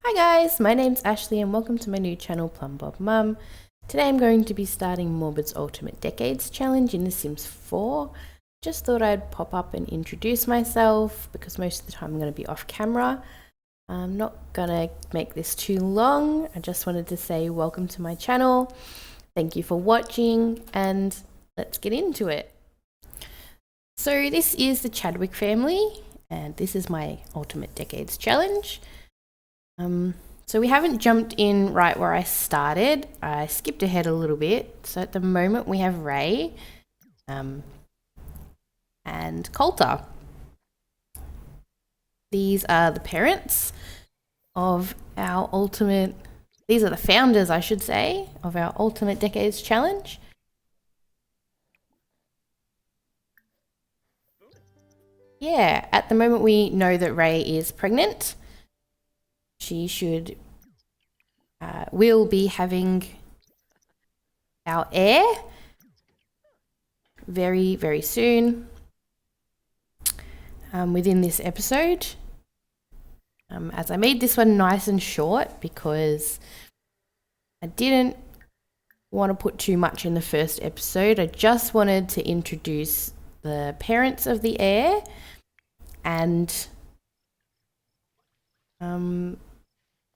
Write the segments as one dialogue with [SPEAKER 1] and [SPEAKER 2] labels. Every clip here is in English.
[SPEAKER 1] Hi guys, my name's Ashley and welcome to my new channel Plum Bob Mum. Today I'm going to be starting Morbid's Ultimate Decades Challenge in The Sims 4. Just thought I'd pop up and introduce myself because most of the time I'm going to be off camera. I'm not going to make this too long. I just wanted to say welcome to my channel. Thank you for watching and let's get into it. So this is the Chadwick family and this is my Ultimate Decades Challenge. So we haven't jumped in right where I started. I skipped ahead a little bit. So at the moment we have Ray and Coulter. These are the parents of our these are the founders, I should say, of our Ultimate Decades Challenge. Yeah, at the moment we know that Ray is pregnant. She will be having our heir very, very soon within this episode. As I made this one nice and short because I didn't want to put too much in the first episode. I just wanted to introduce the parents of the heir and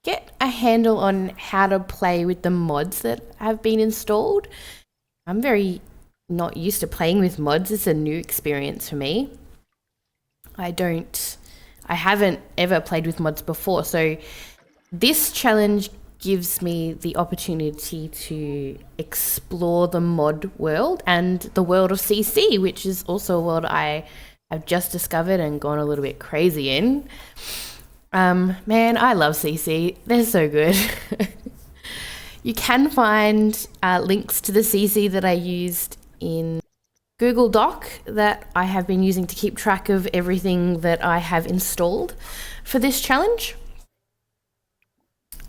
[SPEAKER 1] get a handle on how to play with the mods that have been installed. I'm very not used to playing with mods. It's a new experience for me. I haven't ever played with mods before, so this challenge gives me the opportunity to explore the mod world and the world of CC, which is also a world I have just discovered and gone a little bit crazy in. Man, I love CC. They're so good. You can find links to the CC that I used in Google Doc that I have been using to keep track of everything that I have installed for this challenge.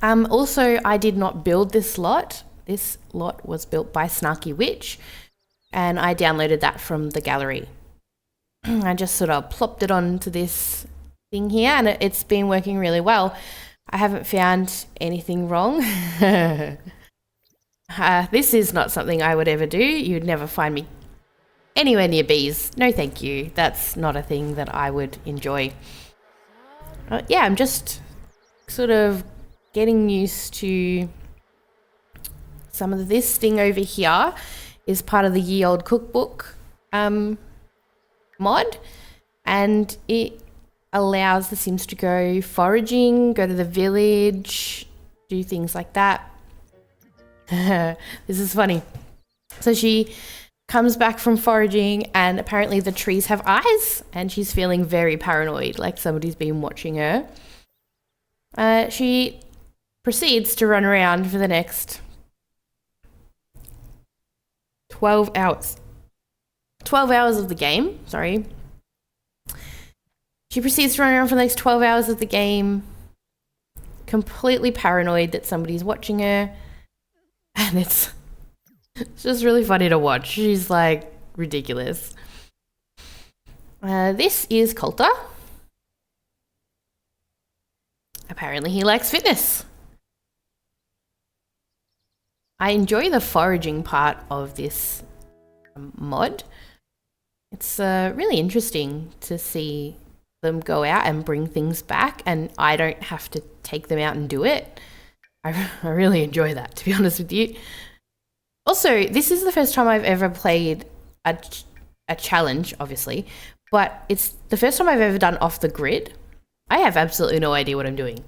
[SPEAKER 1] Also, I did not build this lot. This lot was built by Snarky Witch, and I downloaded that from the gallery. I just sort of plopped it onto this thing here and it's been working really well. I haven't found anything wrong. This is not something I would ever do. You'd never find me anywhere near bees. No thank you. That's not a thing that I would enjoy. Yeah, I'm just sort of getting used to some of this thing over here is part of the Ye Old Cookbook mod, and it allows the Sims to go foraging, go to the village, do things like that. This is funny. So she comes back from foraging and apparently the trees have eyes and she's feeling very paranoid, like somebody's been watching her. She proceeds to run around for the next 12 hours. 12 hours of the game, sorry. She proceeds to run around for the next 12 hours of the game, completely paranoid that somebody's watching her. And it's just really funny to watch. She's like ridiculous. This is Coulter. Apparently he likes fitness. I enjoy the foraging part of this mod. It's really interesting to see them go out and bring things back and I don't have to take them out and do it. I really enjoy that, to be honest with you. Also, this is the first time I've ever played a challenge, obviously, but it's the first time I've ever done off the grid. I have absolutely no idea what I'm doing.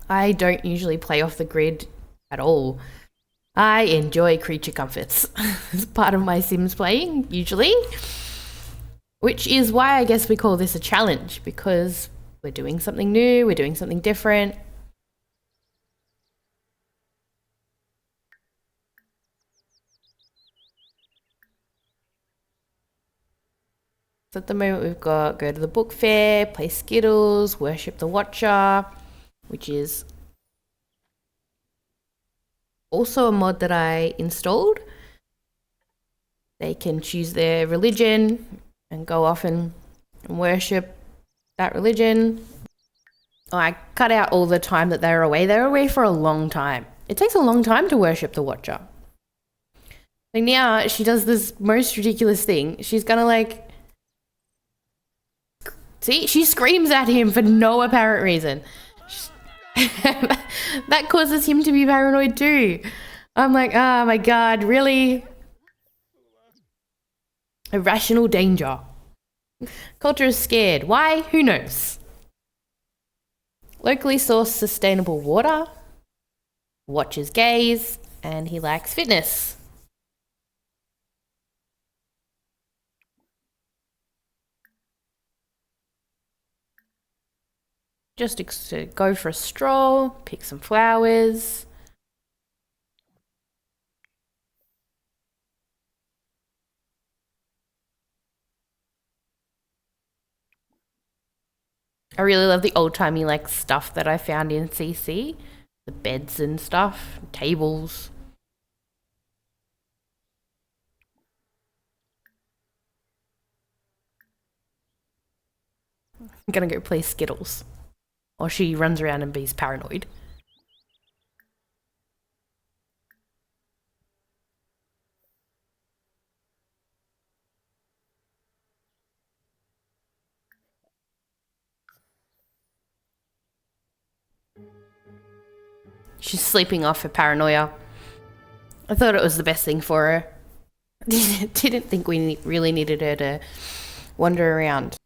[SPEAKER 1] I don't usually play off the grid at all. I enjoy creature comforts. It's part of my Sims playing, usually. Which is why I guess we call this a challenge, because we're doing something new, we're doing something different. So at the moment we've got go to the book fair, play Skittles, worship the Watcher, which is also a mod that I installed. They can choose their religion and go off and worship that religion. I cut out all the time that they were away. They were away for a long time. It takes a long time to worship the Watcher. So now she does this most ridiculous thing. She's gonna like... See? She screams at him for no apparent reason. That causes him to be paranoid too. I'm like, oh my god, really? Irrational danger. Culture is scared. Why? Who knows? Locally sourced sustainable water. Watches gays. And he likes fitness. Just to go for a stroll, pick some flowers. I really love the old-timey like stuff that I found in CC. The beds and stuff, tables. I'm gonna go play Skittles. Or she runs around and be's paranoid. She's sleeping off her paranoia. I thought it was the best thing for her. Didn't think we really needed her to wander around.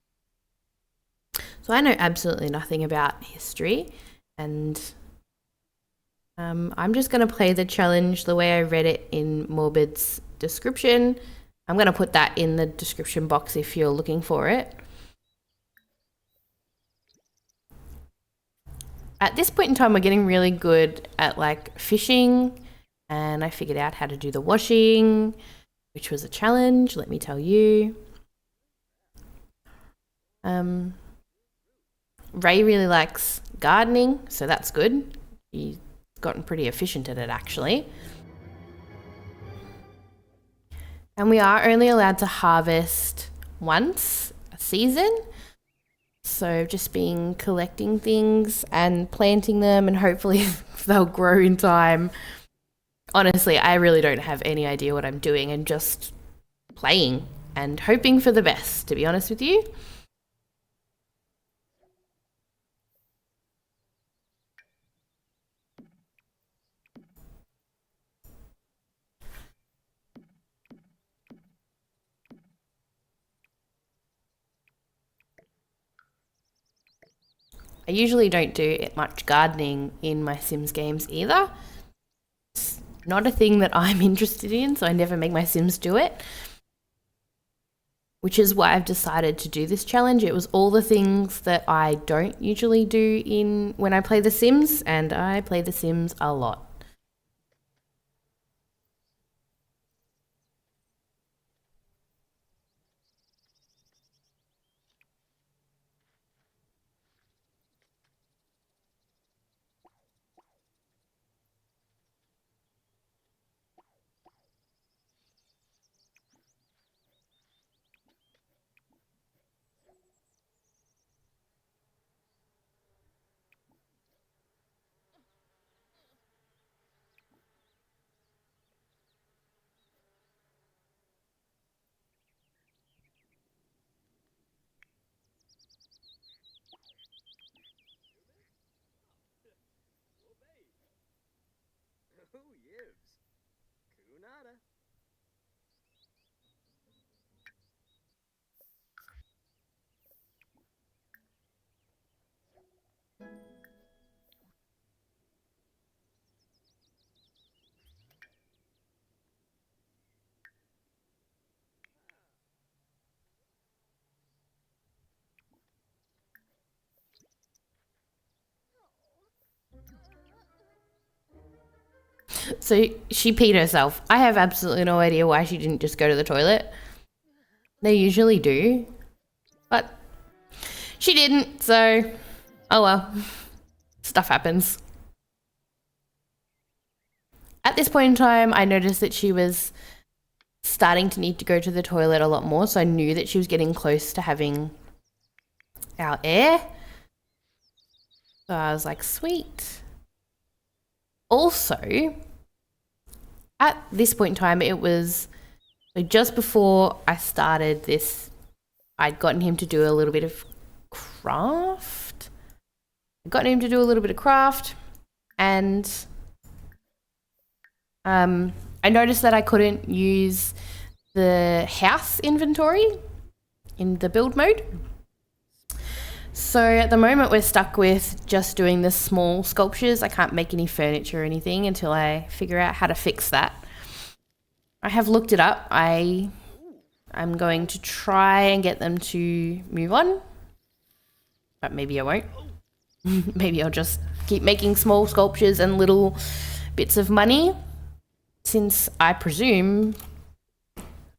[SPEAKER 1] So I know absolutely nothing about history, and I'm just going to play the challenge the way I read it in Morbid's description. I'm going to put that in the description box if you're looking for it. At this point in time, we're getting really good at like fishing, and I figured out how to do the washing, which was a challenge, let me tell you. Ray really likes gardening, so that's good. He's gotten pretty efficient at it, actually. And we are only allowed to harvest once a season. So just been collecting things and planting them, and hopefully they'll grow in time. Honestly, I really don't have any idea what I'm doing, and just playing and hoping for the best, to be honest with you. I usually don't do much gardening in my Sims games either. It's not a thing that I'm interested in, so I never make my Sims do it. Which is why I've decided to do this challenge. It was all the things that I don't usually do when I play The Sims, and I play The Sims a lot. So she peed herself. I have absolutely no idea why she didn't just go to the toilet. They usually do. But she didn't, so oh well. Stuff happens. At this point in time, I noticed that she was starting to need to go to the toilet a lot more, so I knew that she was getting close to having our air. So I was like, sweet. Also, at this point in time, it was just before I started this, I'd gotten him to do a little bit of craft. And I noticed that I couldn't use the house inventory in the build mode. So at the moment we're stuck with just doing the small sculptures. I can't make any furniture or anything until I figure out how to fix that. I have looked it up. I'm going to try and get them to move on, but maybe I won't. Maybe I'll just keep making small sculptures and little bits of money, since I presume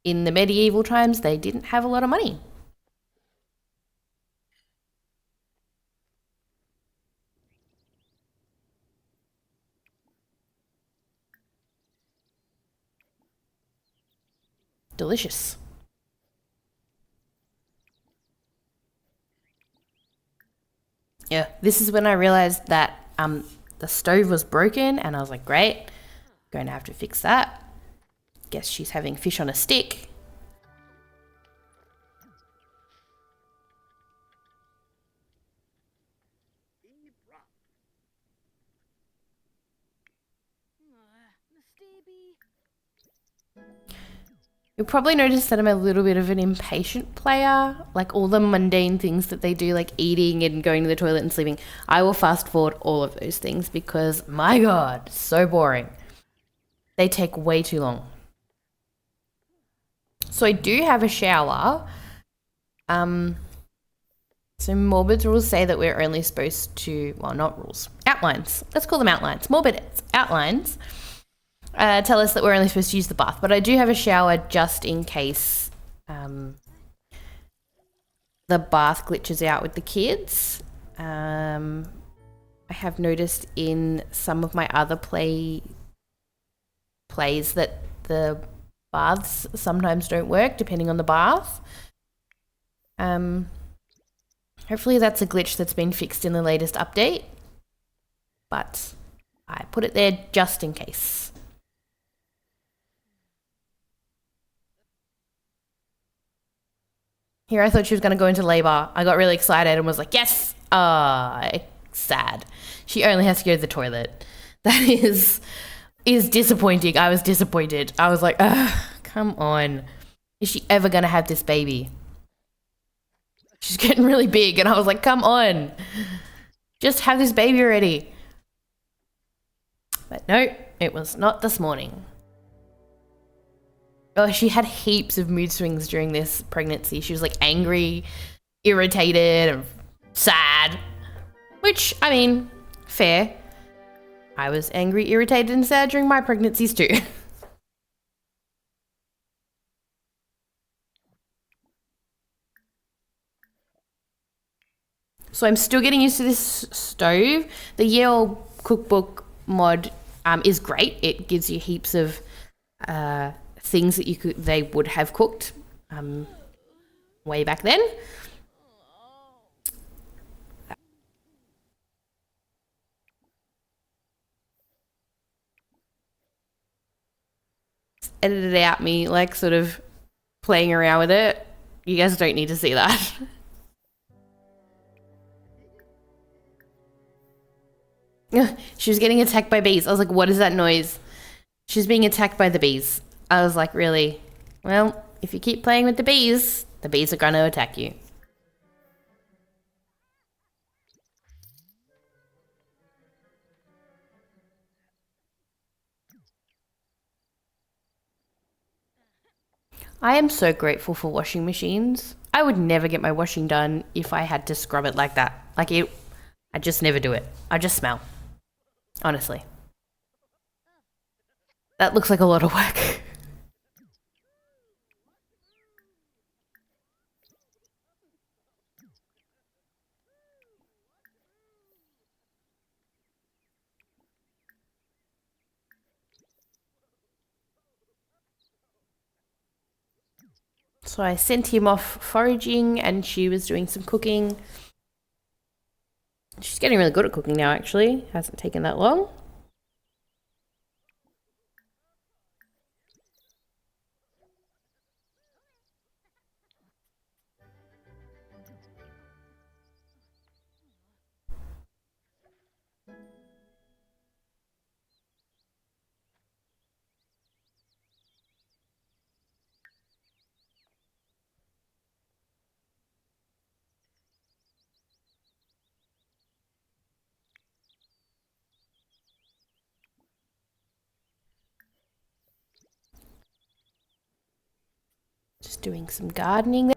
[SPEAKER 1] in the medieval times they didn't have a lot of money. Delicious. Yeah, this is when I realized that the stove was broken, and I was like, great, going to have to fix that. Guess she's having fish on a stick. You'll probably notice that I'm a little bit of an impatient player. Like all the mundane things that they do, like eating and going to the toilet and sleeping, I will fast forward all of those things because, my God, so boring. They take way too long. So I do have a shower. So Morbid's rules say that we're only supposed to, well, not rules, outlines. Let's call them outlines. Morbid's outlines tell us that we're only supposed to use the bath, but I do have a shower just in case the bath glitches out with the kids. I have noticed in some of my other plays that the baths sometimes don't work depending on the bath. Hopefully that's a glitch that's been fixed in the latest update, but I put it there just in case. Here I thought she was going to go into labor. I got really excited and was like, yes! Sad. She only has to go to the toilet. That is disappointing. I was disappointed. I was like, come on. Is she ever going to have this baby? She's getting really big, and I was like, come on. Just have this baby already. But no, it was not this morning. Oh, she had heaps of mood swings during this pregnancy. She was like angry, irritated, and sad. Which, I mean, fair. I was angry, irritated, and sad during my pregnancies too. So I'm still getting used to this stove. The Yale cookbook mod is great. It gives you heaps of things that they would have cooked way back then. Edited out me like sort of playing around with it. You guys don't need to see that. She was getting attacked by bees. I was like, what is that noise? She's being attacked by the bees. I was like, really? Well, if you keep playing with the bees are going to attack you. I am so grateful for washing machines. I would never get my washing done if I had to scrub it like that. I just never do it. I just smell. Honestly. That looks like a lot of work. So I sent him off foraging and she was doing some cooking. She's getting really good at cooking now, actually. Hasn't taken that long. Just doing some gardening there.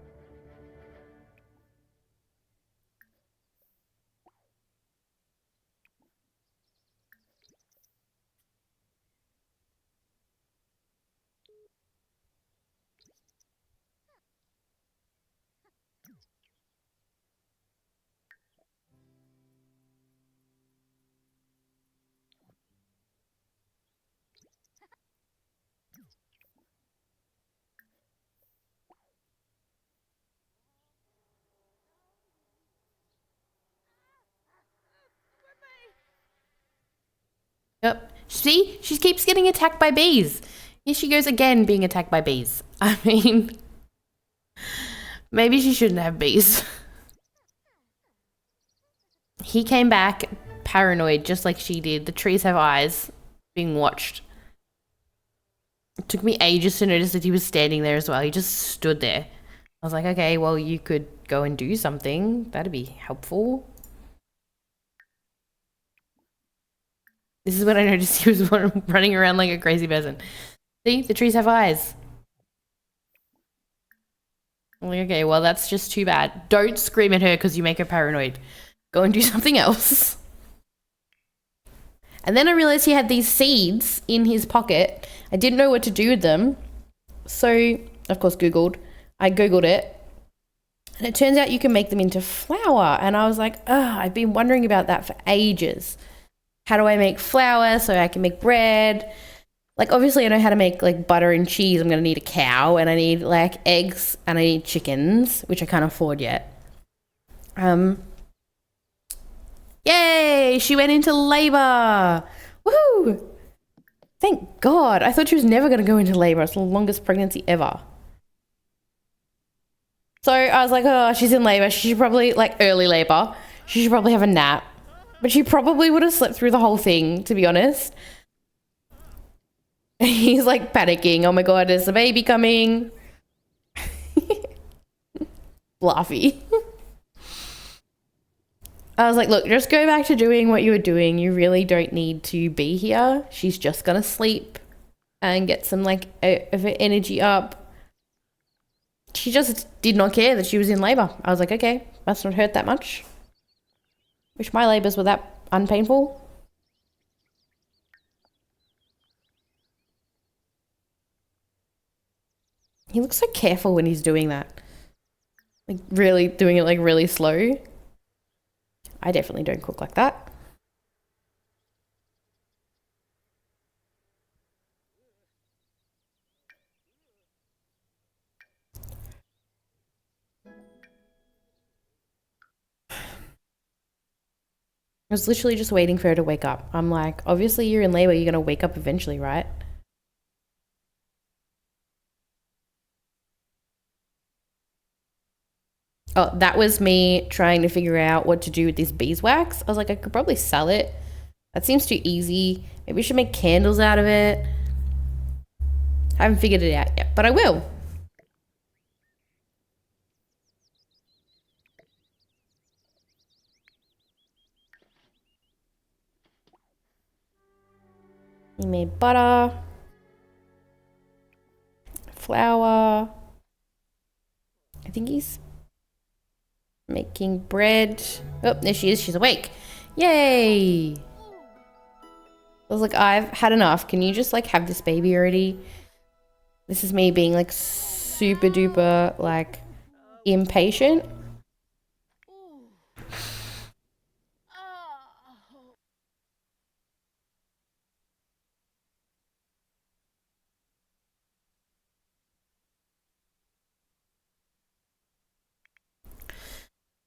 [SPEAKER 1] Yep. See? She keeps getting attacked by bees. Here she goes again being attacked by bees. I mean, maybe she shouldn't have bees. He came back paranoid just like she did. The trees have eyes, being watched. It took me ages to notice that he was standing there as well. He just stood there. I was like, okay, well, you could go and do something. That'd be helpful. This is when I noticed he was running around like a crazy person. See, the trees have eyes. I'm like, okay, well, that's just too bad. Don't scream at her because you make her paranoid. Go and do something else. And then I realized he had these seeds in his pocket. I didn't know what to do with them. So, of course, I Googled it. And it turns out you can make them into flour. And I was like, I've been wondering about that for ages. How do I make flour so I can make bread? Like, obviously, I know how to make, like, butter and cheese. I'm going to need a cow, and I need, like, eggs, and I need chickens, which I can't afford yet. Yay! She went into labor! Woohoo! Thank God. I thought she was never going to go into labor. It's the longest pregnancy ever. So I was like, oh, she's in labor. She should probably, like, early labor. She should probably have a nap. But she probably would have slept through the whole thing, to be honest. He's like panicking. Oh my God, is the baby coming? Bluffy. I was like, look, just go back to doing what you were doing. You really don't need to be here. She's just gonna sleep and get some like of her energy up. She just did not care that she was in labor. I was like, okay, must not hurt that much. Wish my labors were that unpainful. He looks so careful when he's doing that. Like really doing it like really slow. I definitely don't cook like that. I was literally just waiting for her to wake up. I'm like, obviously you're in labor, you're gonna wake up eventually, right? Oh, that was me trying to figure out what to do with this beeswax. I was like, I could probably sell it. That seems too easy. Maybe we should make candles out of it. I haven't figured it out yet, but I will. He made butter, flour. I think he's making bread. Oh, there she is. She's awake. Yay! I was like, I've had enough. Can you just like have this baby already? This is me being like super duper like impatient.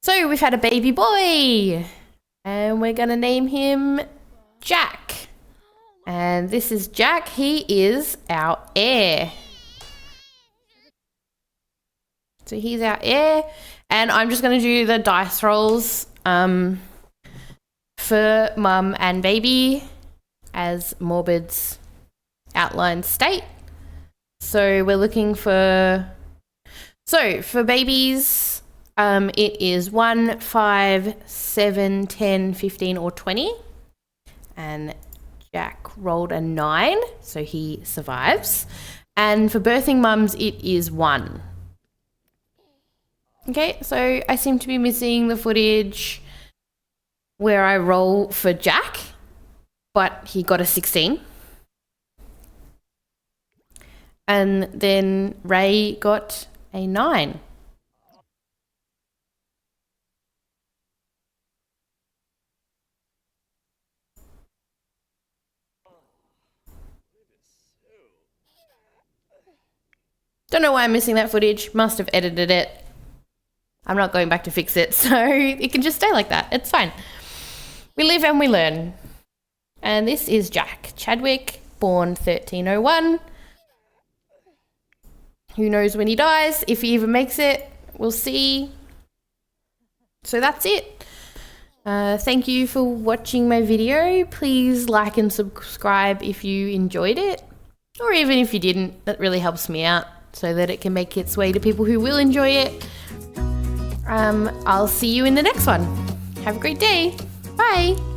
[SPEAKER 1] So we've had a baby boy. And we're going to name him Jack. And this is Jack. He is our heir. So he's our heir. And I'm just going to do the dice rolls for mum and baby as Morbid's outline state. So we're looking for... So for babies, it is 1, 5, 7, 10, 15 or 20. And Jack rolled a 9, so he survives. And for birthing mums, it is 1. Okay, so I seem to be missing the footage where I roll for Jack, but he got a 16. And then Ray got a 9. Don't know why I'm missing that footage. Must have edited it. I'm not going back to fix it, so it can just stay like that. It's fine. We live and we learn. And this is Jack Chadwick, born 1301. Who knows when he dies, if he even makes it. We'll see. So that's it. Thank you for watching my video. Please like and subscribe if you enjoyed it. Or even if you didn't, that really helps me out so that it can make its way to people who will enjoy it. I'll see you in the next one. Have a great day. Bye.